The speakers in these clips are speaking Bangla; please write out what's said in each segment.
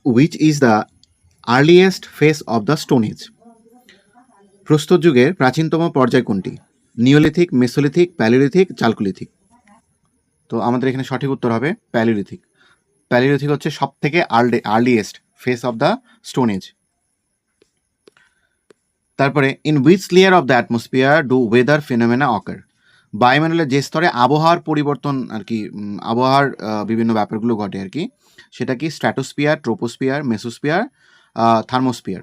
which is the earliest phase of the Stone Age? প্রস্তর যুগের প্রাচীনতম পর্যায় কোনটি? Neolithic, mesolithic, palaeolithic, chalcolithic? তো আমাদের এখানে সঠিক উত্তর হবে প্যালিওলিথিক। প্যালিওলিথিক হচ্ছে সব থেকে earliest phase of the stone age. তারপরে in which layer of the atmosphere do weather phenomena occur? বায়ুমণ্ডলের যে স্তরে আবহাওয়ার পরিবর্তন আর কি, আবহাওয়ার বিভিন্ন ব্যাপারগুলো ঘটে আর কি, সেটা কি স্ট্র্যাটোস্ফিয়ার, ট্রোপোস্ফিয়ার, মেসোস্ফিয়ার, থার্মোস্ফিয়ার?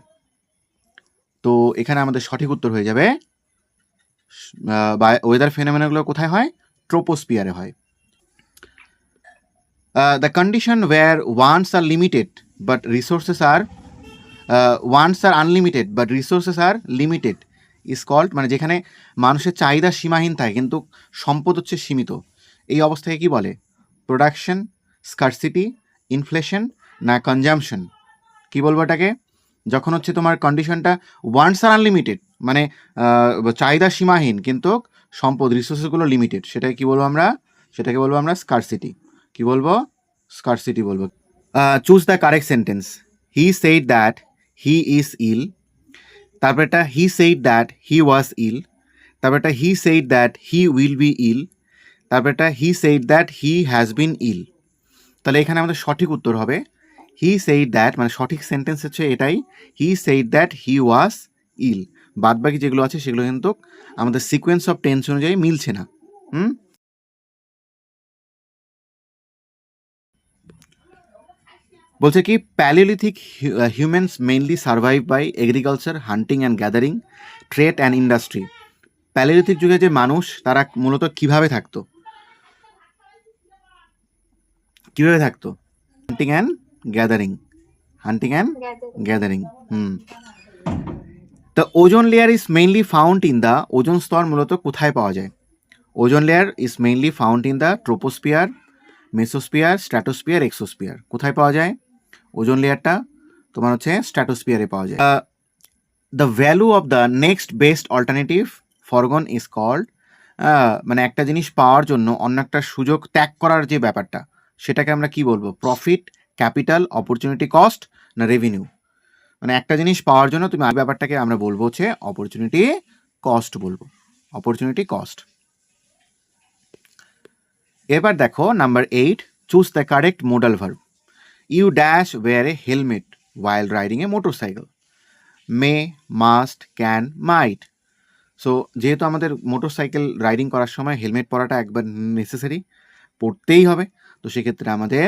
তো এখানে আমাদের সঠিক উত্তর হয়ে যাবে ওয়েদার ফিনোমেনাগুলো কোথায় হয়? ট্রোপোস্ফিয়ারে হয়। The condition where wants are limited but resources are wants are unlimited but resources are limited is called, মানে যেখানে মানুষের চাহিদা সীমাহীন থাকে কিন্তু সম্পদ হচ্ছে সীমিত, এই অবস্থায় কি বলে? প্রোডাকশন, স্কারসিটি, ইনফ্লেশন না কনজামশন? কি বলবো এটাকে? যখন হচ্ছে তোমার কন্ডিশনটা ওয়ান্টস আর আনলিমিটেড, মানে চাহিদা সীমাহীন কিন্তু সম্পদ রিসোর্সেসগুলো লিমিটেড, সেটাকে কি বলবো আমরা? সেটাকে বলবো আমরা স্কারসিটি। কি বলবো? স্কারসিটি বলবো। Choose the correct sentence. He said that he is ill, তারপরেটা he said that he was ill, তারপরেটা he said that he will be ill, তারপরেটা he said that he has been ill. তাহলে এখানে আমাদের সঠিক উত্তর হবে হি সেইড দ্যাট, মানে সঠিক সেন্টেন্স হচ্ছে এটাই, হি সেইড দ্যাট হি ওয়াজ ইল। বাদ বাকি যেগুলো আছে সেগুলো কিন্তু আমাদের সিকোয়েন্স অফ টেন্স অনুযায়ী মিলছে না। বলছে কি palaeolithic humans mainly survive by agriculture, hunting and gathering, trade and industry. Palaeolithic যুগে যে মানুষ তারা মূলত কিভাবে থাকতো? কিভাবে থাকতো? Hunting and gathering, hunting and gathering. The ozone layer is mainly found in the, ozone স্তর মূলত কোথায় পাওয়া যায়? Ozone layer is mainly found in the troposphere, mesosphere, stratosphere, exosphere. কোথায় পাওয়া যায় ওজন লেয়ারটা? তোমার হচ্ছে স্ট্র্যাটোস্ফিয়ারে পাওয়া যায়। The value of the next best alternative forgone is called, মানে একটা জিনিস পাওয়ার জন্য অন্য একটা সুযোগ ত্যাগ করার যে ব্যাপারটা, সেটাকে আমরা কি বলবো? প্রফিট, ক্যাপিটাল, অপরচুনিটি কস্ট না রেভিনিউ? মানে একটা জিনিস পাওয়ার জন্য তুমি এই ব্যাপারটাকে আমরা বলবো হচ্ছে অপরচুনিটি কস্ট বলবো, অপরচুনিটি কস্ট। এবার দেখো number 8, choose the correct modal verb. You dash wear a helmet while riding a motorcycle. May, must, can, might. So যেহেতু আমাদের মোটরসাইকেল রাইডিং করার সময় হেলমেট পরাটা একবার নেসেসারি, পড়তেই হবে, তো সেক্ষেত্রে আমাদের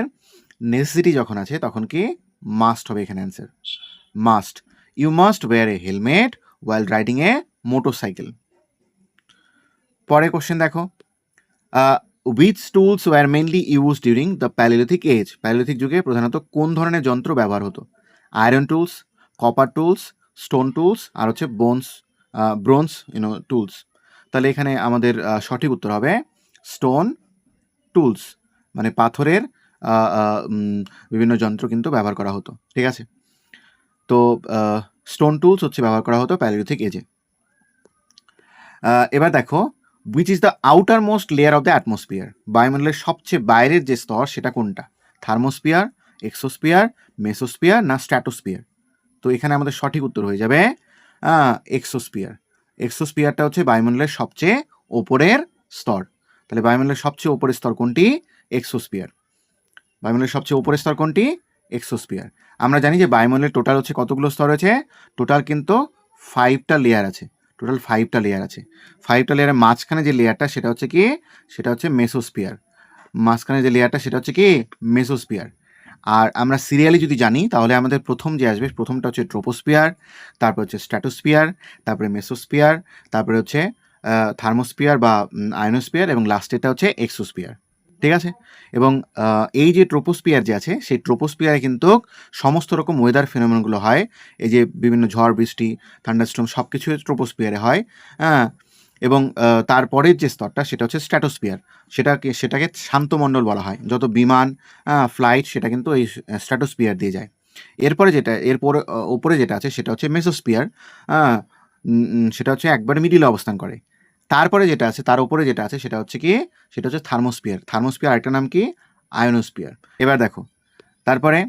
নেসেসিটি যখন আছে তখন কি মাস্ট হবে এখানে answer, must. You must wear a helmet while riding a motorcycle. পরে কোশ্চেন দেখো, which tools were mainly used during the Paleolithic age? Paleolithic যুগে প্রধানত কোন ধরনের যন্ত্র ব্যবহার হতো? Iron tools, copper tools, stone tools, আর হচ্ছে ব্রোঞ্জ টুলস। তাহলে এখানে আমাদের সঠিক উত্তর হবে স্টোন টুলস, মানে পাথরের বিভিন্ন যন্ত্র কিন্তু ব্যবহার করা হতো। ঠিক আছে, তো স্টোন টুলস হচ্ছে ব্যবহার করা হতো প্যালিওলিথিক এজে। এবার দেখো, which is the outermost layer of the atmosphere? বায়ুমণ্ডলের সবচেয়ে বাইরের যে স্তর সেটা কোনটা? থার্মোস্ফিয়ার, এক্সোস্ফিয়ার, মেসোস্ফিয়ার না স্ট্র্যাটোস্ফিয়ার? তো এখানে আমাদের সঠিক উত্তর হয়ে যাবে এক্সোস্ফিয়ার। এক্সোস্ফিয়ারটা হচ্ছে বায়ুমণ্ডলের সবচেয়ে ওপরের স্তর। তাহলে বায়ুমণ্ডলের সবচেয়ে ওপরের স্তর কোনটি? এক্সোস্ফিয়ার। বায়ুমণ্ডলের সবচেয়ে ওপরের স্তর কোনটি? এক্সোস্ফিয়ার। আমরা জানি যে বায়ুমণ্ডলের টোটাল হচ্ছে কতগুলো স্তর রয়েছে? টোটাল কিন্তু 5টা লেয়ার আছে, টোটাল 5টা লেয়ার আছে। 5টা লেয়ারের মাঝখানে যে লেয়ারটা সেটা হচ্ছে কি? সেটা হচ্ছে মেসোস্ফিয়ার। মাঝখানে যে লেয়ারটা সেটা হচ্ছে কি? মেসোস্ফিয়ার। আর আমরা সিরিয়ালি যদি জানি তাহলে আমাদের প্রথম যে আসবে, প্রথমটা হচ্ছে ট্রোপোস্ফিয়ার, তারপর হচ্ছে স্ট্র্যাটোস্ফিয়ার, তারপরে মেসোস্ফিয়ার, তারপরে হচ্ছে থার্মোস্ফিয়ার বা আয়নোস্ফিয়ার, এবং লাস্টেরটা হচ্ছে এক্সোস্ফিয়ার। ঠিক আছে, এবং এই যে ট্রোপোস্ফিয়ার যে আছে সেই ট্রোপোস্ফিয়ারে কিন্তু সমস্ত রকম ওয়েদার ফেনোমেনগুলো হয়। এই যে বিভিন্ন ঝড় বৃষ্টি, থান্ডারস্টর্ম সব কিছু ট্রোপোস্ফিয়ারে হয়। হ্যাঁ, এবং তারপরের যে স্তরটা সেটা হচ্ছে স্ট্র্যাটোস্ফিয়ার। সেটাকে শান্তমণ্ডল বলা হয়। যত বিমান ফ্লাইট সেটা কিন্তু এই স্ট্র্যাটোস্ফিয়ার দিয়ে যায়। এরপরে ওপরে যেটা আছে সেটা হচ্ছে মেসোস্ফিয়ার। সেটা হচ্ছে একবারে মিডিলে অবস্থান করে। তারপরে যেটা আছে, তার উপরে যেটা আছে সেটা হচ্ছে কি? সেটা হচ্ছে থার্মোস্ফিয়ার। থার্মোস্ফিয়ার আরেকটা নাম কি? আয়নোস্ফিয়ার। এবার দেখো, তারপরে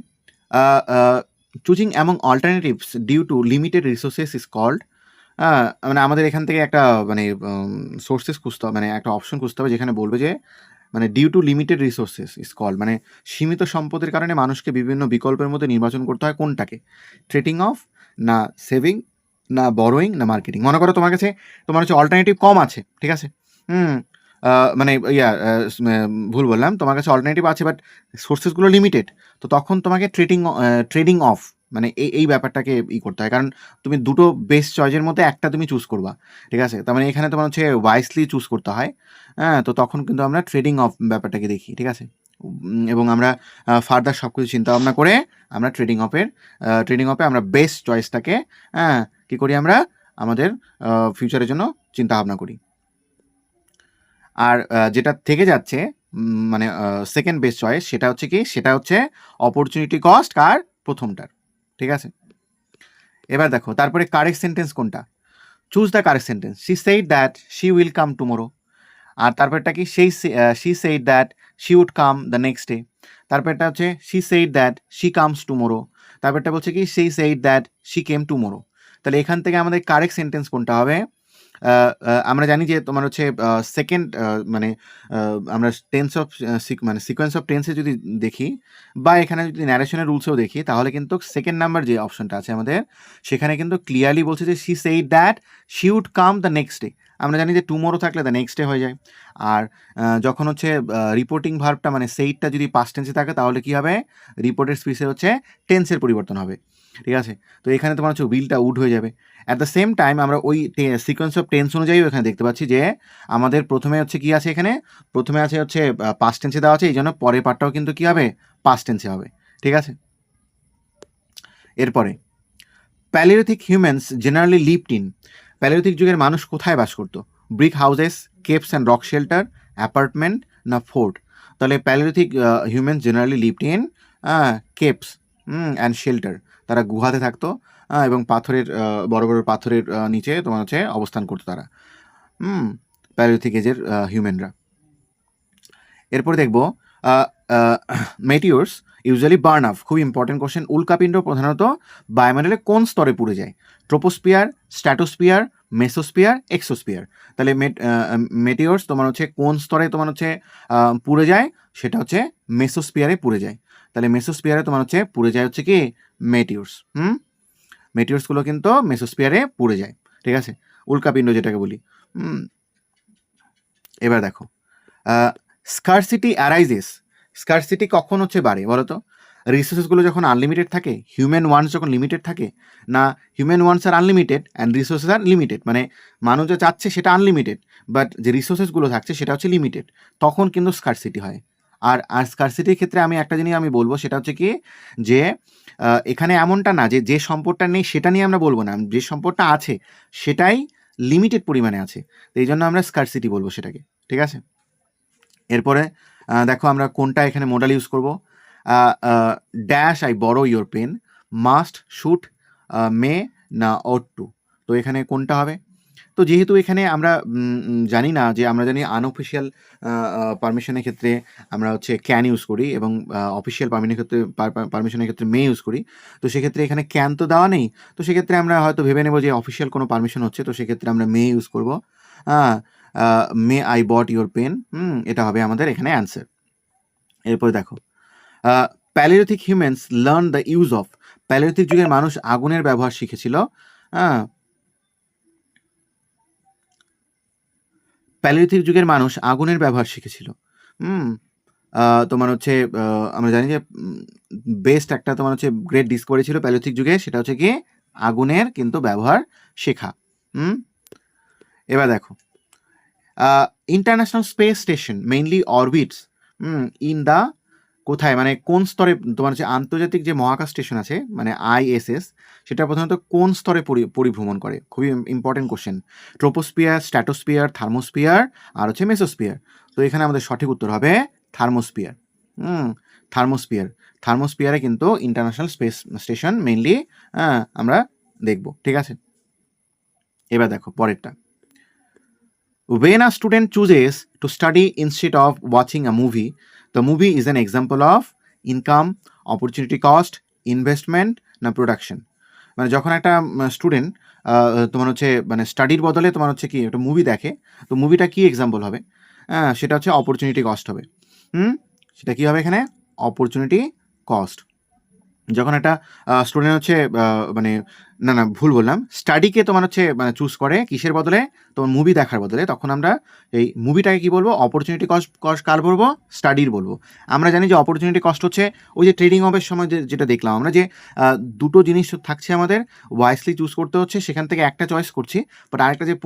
choosing among alternatives due to limited resources is called, মানে আমাদের এখান থেকে একটা মানে সোর্সেস খুঁজতে হবে, মানে একটা অপশন খুঁজতে হবে যেখানে বলবে যে মানে due to limited resources is called, মানে সীমিত সম্পদের কারণে মানুষকে বিভিন্ন বিকল্পের মধ্যে নির্বাচন করতে হয় কোনটাকে, ট্রেডিং অফ না সেভিং না বরোয়িং না মার্কেটিং। মনে করো তোমার কাছে তোমার হচ্ছে অল্টারনেটিভ কম আছে, ঠিক আছে, হুম, মানে ভুল বললাম, তোমার কাছে অল্টারনেটিভ আছে বাট সোর্সেসগুলো লিমিটেড, তো তখন তোমাকে ট্রেডিং অফ মানে এই ব্যাপারটাকে করতে হয়, কারণ তুমি দুটো বেস্ট চয়েসের মধ্যে একটা তুমি চুজ করবা, ঠিক আছে, তার মানে এখানে তোমার হচ্ছে ওয়াইসলি চুজ করতে হয়, হ্যাঁ, তো তখন কিন্তু আমরা ট্রেডিং অফ ব্যাপারটাকে দেখি, ঠিক আছে, এবং আমরা ফার্দার সব কিছু চিন্তা ভাবনা করে আমরা ট্রেডিং অফে আমরা বেস্ট চয়েসটাকে হ্যাঁ কী করি, আমরা আমাদের ফিউচারের জন্য চিন্তা ভাবনা করি। আর যেটা থেকে যাচ্ছে মানে সেকেন্ড বেস্ট চয়েস সেটা হচ্ছে কি, সেটা হচ্ছে অপরচুনিটি কস্ট কার প্রথমটার, ঠিক আছে। এবার দেখো তারপরে কারেক্ট সেন্টেন্স কোনটা, choose the correct sentence. She said that she will come tomorrow, আর তারপরটা কি she said that she would come the next day, তারপরটা হচ্ছে she said that she comes tomorrow, তারপরটা বলছে কি she said that she came tomorrow. তাহলে এখান থেকে আমাদের কারেক্ট সেন্টেন্স কোনটা হবে, আমরা জানি যে তোমার হচ্ছে সেকেন্ড মানে আমরা টেন্স অফ মানে সিকোয়েন্স অফ টেন্সে যদি দেখি বা এখানে যদি ন্যারেশনের রুলসেও দেখি তাহলে কিন্তু সেকেন্ড নাম্বার যে অপশনটা আছে আমাদের সেখানে কিন্তু ক্লিয়ারলি বলছে যে she said that she would come the next day. আমরা জানি যে টুমোরো থাকলে দ্য নেক্সট ডে হয়ে যায়, আর যখন হচ্ছে রিপোর্টিং ভার্বটা মানে সেইডটা যদি পাস্ট টেন্সে থাকে তাহলে কী হবে, রিপোর্টের স্পিচের হচ্ছে টেন্সের পরিবর্তন হবে, ঠিক আছে। তো এখানে তোমার হচ্ছে উইলটা উড হয়ে যাবে। অ্যাট দ্য সেম টাইম আমরা ওই সিকোয়েন্স অফ টেন্স অনুযায়ী এখানে দেখতে পাচ্ছি যে আমাদের প্রথমে হচ্ছে কি আছে, এখানে প্রথমে আছে হচ্ছে পাস্ট টেন্সে দেওয়া আছে, এই জন্য পরের পার্টটাও কিন্তু কী হবে, পাস্ট টেন্সে হবে, ঠিক আছে। এরপরে Paleolithic humans generally lived in, Paleolithic যুগের মানুষ কোথায় বাস করতো, brick houses, caves and rock shelter, apartment না ফোর্ট। তাহলে Paleolithic humans generally lived in caves and shelter, তারা গুহাতে থাকতো এবং পাথরের বড় বড় পাথরের নিচে তোমার হচ্ছে অবস্থান করতো তারা, প্যালিওথিক এজের হিউম্যানরা। এরপরে দেখবো মেটিওর্স ইউজুয়ালি বার্ন আপ, খুব ইম্পর্টেন্ট কোশ্চেন। উল্কাপিণ্ড প্রধানত বায়ুমণ্ডলে কোন স্তরে পুড়ে যায়, ট্রোপোস্ফিয়ার, স্ট্র্যাটোস্ফিয়ার, মেসোস্ফিয়ার, এক্সোস্ফিয়ার। তাহলে মেটিওর্স তোমার হচ্ছে কোন স্তরে তোমার হচ্ছে পুড়ে যায়, সেটা হচ্ছে মেসোস্ফিয়ারে পুড়ে যায়। তাহলে মেসোস্ফিয়ারে তোমার হচ্ছে পুড়ে যায় হচ্ছে কি মেটিওর্স, মেটিওর্সগুলো কিন্তু মেসোস্ফিয়ারে পুড়ে যায়, ঠিক আছে, উল্কাপিণ্ড যেটাকে বলি। এবার দেখো স্কারসিটি অ্যারাইজেস, স্কারসিটি কখন হচ্ছে বাড়ে বলো তো, রিসোর্সেসগুলো যখন আনলিমিটেড থাকে, হিউম্যান ওয়ান্স যখন লিমিটেড থাকে, না human wants are unlimited and resources are limited, মানে মানুষ যা চাচ্ছে সেটা আনলিমিটেড বাট যে রিসোর্সেসগুলো থাকছে সেটা হচ্ছে লিমিটেড, তখন কিন্তু স্কারসিটি হয়। আর স্কারসিটির ক্ষেত্রে আমি একটা জিনিস আমি বলবো সেটা হচ্ছে কি, যে এখানে এমনটা না যে যে সম্পদটা নেই সেটা নিয়ে আমরা বলবো না, যে সম্পদটা আছে সেটাই লিমিটেড পরিমাণে আছে, তো এই জন্য আমরা স্কারসিটি বলবো সেটাকে, ঠিক আছে। এরপরে দেখো আমরা কোনটা এখানে মডাল ইউজ করব, ড্যাশ আই বড়ো ইয়োর পেন, মাস্ট, শুট, মে না অট টু। তো এখানে কোনটা হবে, তো যেহেতু এখানে আমরা জানি না, যে আমরা জানি আনঅফিসিয়াল পারমিশনের ক্ষেত্রে আমরা হচ্ছে ক্যান ইউজ করি এবং অফিসিয়াল পারমিশনের ক্ষেত্রে মে ইউজ করি, তো সেক্ষেত্রে এখানে ক্যান তো দেওয়া নেই, তো সেক্ষেত্রে আমরা হয়তো ভেবে নেব যে অফিসিয়াল কোনো পারমিশন হচ্ছে, তো সেক্ষেত্রে আমরা মে ইউজ করবো, may I bot your pen, এটা হবে আমাদের এখানে অ্যান্সার। এরপরে দেখো Paleolithic humans learn the use of, Paleolithic যুগের মানুষ আগুনের ব্যবহার শিখেছিল, প্যালিওথিক যুগের মানুষ আগুনের ব্যবহার শিখেছিল, তোমার হচ্ছে আমরা জানি যে বেস্ট একটা তোমার হচ্ছে গ্রেট ডিসকভারি ছিল প্যালিওথিক যুগে, সেটা হচ্ছে কি আগুনের কিন্তু ব্যবহার শেখা। এবার দেখো international space station mainly orbits in the, কোথায় মানে কোন স্তরে তোমার হচ্ছে আন্তর্জাতিক যে মহাকাশ স্টেশন আছে মানে ISS, সেটা প্রধানত কোন স্তরে পরিভ্রমণ করে, খুবই important question. Troposphere, stratosphere, thermosphere আর হচ্ছে মেসোস্ফিয়ার। তো এখানে আমাদের সঠিক উত্তর হবে থার্মোস্ফিয়ার, থার্মোস্ফিয়ারে কিন্তু ইন্টারন্যাশনাল স্পেস স্টেশন মেইনলি আমরা দেখব, ঠিক আছে। এবার দেখো পরেরটা, when a student chooses to study instead of watching a movie, the movie is an example of income, opportunity cost, investment না প্রোডাকশন? মানে যখন একটা স্টুডেন্ট তোমার হচ্ছে মানে স্টাডির বদলে তোমার হচ্ছে কি একটা মুভি দেখে, তো মুভিটা কি এক্সাম্পল হবে? সেটা হচ্ছে অপরচুনিটি কস্ট হবে। সেটা কি হবে এখানে? Opportunity cost. যখন একটা স্টুডেন্ট হচ্ছে মানে না ভুল বললাম। স্টাডিকে তোমার হচ্ছে মানে চুজ করে কিসের বদলে? তোমার মুভি দেখার বদলে, তখন আমরা এই মুভিটাকে কি বলবো? অপরচুনিটি কস্ট কার বলবো? স্টাডির বলবো। আমরা জানি যে অপরচুনিটি কস্ট হচ্ছে ওই যে ট্রেডিং অফের সময় যেটা দেখলাম আমরা যে দুটো জিনিস থাকছে আমাদের, ওয়াইসলি চুজ করতে হচ্ছে, সেখান থেকে একটা চয়েস করছি, বাট আরেকটা যেটা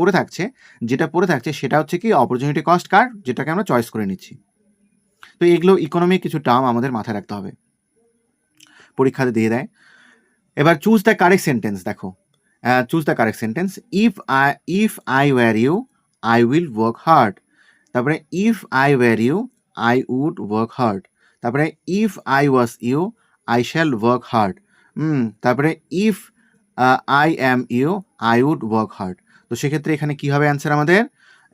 পড়ে থাকছে সেটা হচ্ছে কি অপরচুনিটি কস্ট কার, যেটাকে আমরা চয়েস করে নিচ্ছি। তো এগুলো ইকোনমিক কিছু টার্ম আমাদের মাথায় রাখতে হবে, পরীক্ষাতে দিয়ে দেয়। এবার চুজ দ্য কারেক্ট সেন্টেন্স। দেখো, choose the correct sentence. If I were you I will work hard. তারপরে if I were you I would work hard. তারপরে if I was you I shall work hard. তারপরে if I am you I would work hard. তো সেক্ষেত্রে এখানে কি হবে অ্যান্সার আমাদের?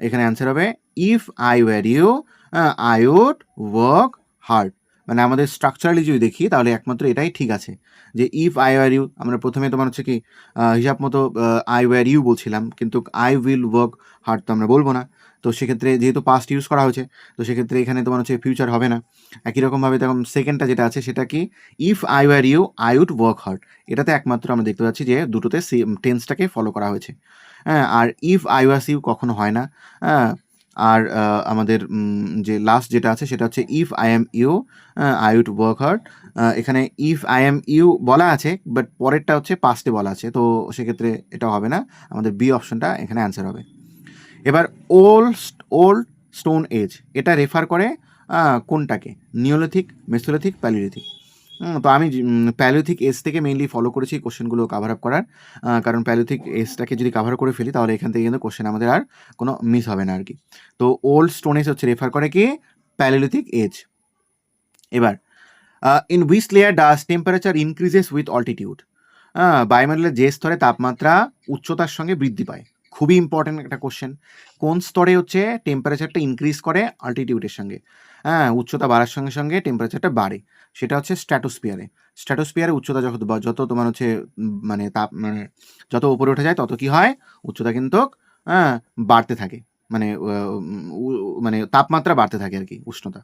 এখানে অ্যান্সার হবে if I were you I would work hard. মানে আমাদের স্ট্রাকচারালি যদি দেখি তাহলে একমাত্র এটাই ঠিক আছে, যে ইফ আই ওয়্যার ইউ আমরা প্রথমে তোমার হচ্ছে কি হিসাব মতো আই ওয়্যার ইউ বলছিলাম, কিন্তু আই উইল ওয়ার্ক হার্ড তো আমরা বলবো না। তো সেক্ষেত্রে যেহেতু পাস্ট ইউজ করা হয়েছে, তো সেক্ষেত্রে এখানে তোমার হচ্ছে ফিউচার হবে না। একই রকমভাবে তখন সেকেন্ডটা যেটা আছে সেটা কি? If I were you I would work hard. এটাতে একমাত্র আমরা দেখতে পাচ্ছি যে দুটোতে টেন্সটাকে ফলো করা হয়েছে। হ্যাঁ, আর ইফ আই ওয়াজ ইউ কখনো হয় না। হ্যাঁ, আর আমাদের যে লাস্ট যেটা আছে সেটা হচ্ছে if I am you I would work hard. এখানে ইফ আই এম ইউ বলা আছে, বাট পরেরটা হচ্ছে পাস্টে বলা আছে, তো সেক্ষেত্রে এটা হবে না, আমাদের বি অপশনটা এখানে অ্যান্সার হবে। এবার ওল্ড স্টোন এজ, এটা রেফার করে কোনটাকে? Neolithic, mesolithic, palaeolithic? তো আমি প্যালিওলিথিক এজ থেকে মেইনলি ফলো করেছি কোশ্চেনগুলো কাভার আপ করার, কারণ প্যালিওলিথিক এজটাকে যদি কাভার করে ফেলি তাহলে এখান থেকে কিন্তু কোশ্চেন আমাদের আর কোনো মিস হবে না আর কি। তো ওল্ড স্টোন এজ হচ্ছে রেফার করে কি? Paleolithic age. এবার in which layer does temperature increases with altitude? বায়ুমণ্ডলের যে স্তরে তাপমাত্রা উচ্চতার সঙ্গে বৃদ্ধি পায়, খুবই ইম্পর্টেন্ট একটা কোশ্চেন। কোন স্তরে হচ্ছে টেম্পারেচারটা ইনক্রিজ করে অল্টিটিউডের সঙ্গে? উচ্চতা বাড়ার সঙ্গে সঙ্গে টেম্পারেচারটা বাড়ে, সেটা হচ্ছে স্ট্র্যাটোস্ফিয়ারে। স্ট্র্যাটোস্ফিয়ারে উচ্চতা যত তোমার হচ্ছে মানে মানে যত উপরে উঠে যায় তত কি হয়? উচ্চতা কিন্তু বাড়তে থাকে, মানে মানে তাপমাত্রা বাড়তে থাকে আর কি, উষ্ণতা।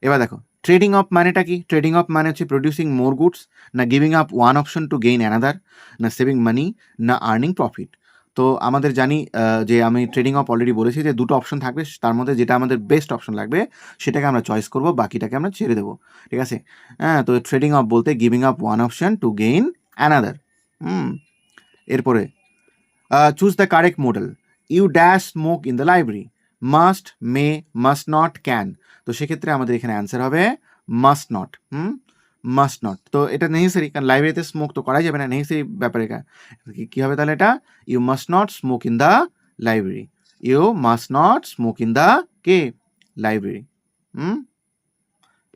এবার দেখো, ট্রেডিং অফ মানেটা কি? ট্রেডিং অফ মানে হচ্ছে প্রডিউসিং মোর গুডস, না giving up one option to gain another, না সেভিং মানি, না আর্নিং প্রফিট। তো আমাদের জানি যে আমি ট্রেডিং অফ অলরেডি বলেছি যে দুটো অপশন থাকবে, তার মধ্যে যেটা আমাদের বেস্ট অপশন লাগবে সেটাকে আমরা চয়েস করব, বাকিটাকে আমরা ছেড়ে দেবো, ঠিক আছে? তো ট্রেডিং অফ বলতে giving up one option to gain another. এরপরে choose the correct modal. You dash smoke in the library, must, may, must not, can. তো সেক্ষেত্রে আমাদের এখানে অ্যান্সার হবে মাস্ট নট। মাস্ট নট, তো এটা নেসেসারি, কারণ লাইব্রেরিতে স্মোক তো করাই যাবে না, নেসেসারি ব্যাপারে কী হবে তাহলে? এটা you must not smoke in the library. You must not smoke in the library.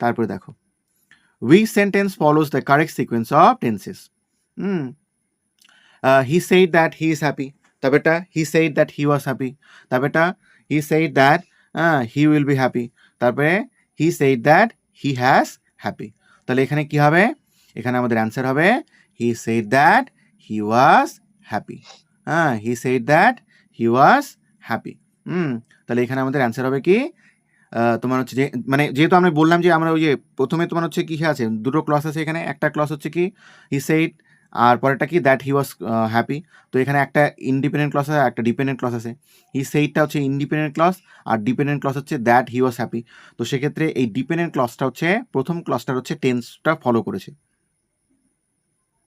তারপরে দেখো, which sentence follows the correct sequence of tenses? He said that he is happy. তারপরটা he said that he was happy. তারপরটা he said that he will be happy. তারপরে he said that he has happy. তাহলে এখানে কি হবে? এখানে আমাদের অ্যান্সার হবে he said that he was happy. he said that he was happy. তাহলে এখানে আমাদের অ্যান্সার হবে কি? তোমার হচ্ছে যে মানে যেহেতু আমরা বললাম যে আমরা ওই যে প্রথমে তোমার হচ্ছে কি আছে, দুটো ক্লস আছে এখানে, একটা ক্লস হচ্ছে কি he said, আর পরেরটা কি দ্যাট হি ওয়াজ হ্যাপি। তো এখানে একটা ইন্ডিপেন্ডেন্ট ক্লস আছে, একটা ডিপেন্ডেন্ট ক্লস আছে। হি সেইডটা হচ্ছে ইন্ডিপেন্ডেন্ট ক্লস, আর ডিপেন্ডেন্ট ক্লস হচ্ছে দ্যাট হি ওয়াজ হ্যাপি। তো সেক্ষেত্রে এই ডিপেন্ডেন্ট ক্লসটা হচ্ছে প্রথম ক্লসটার হচ্ছে টেন্সটা ফলো করেছে,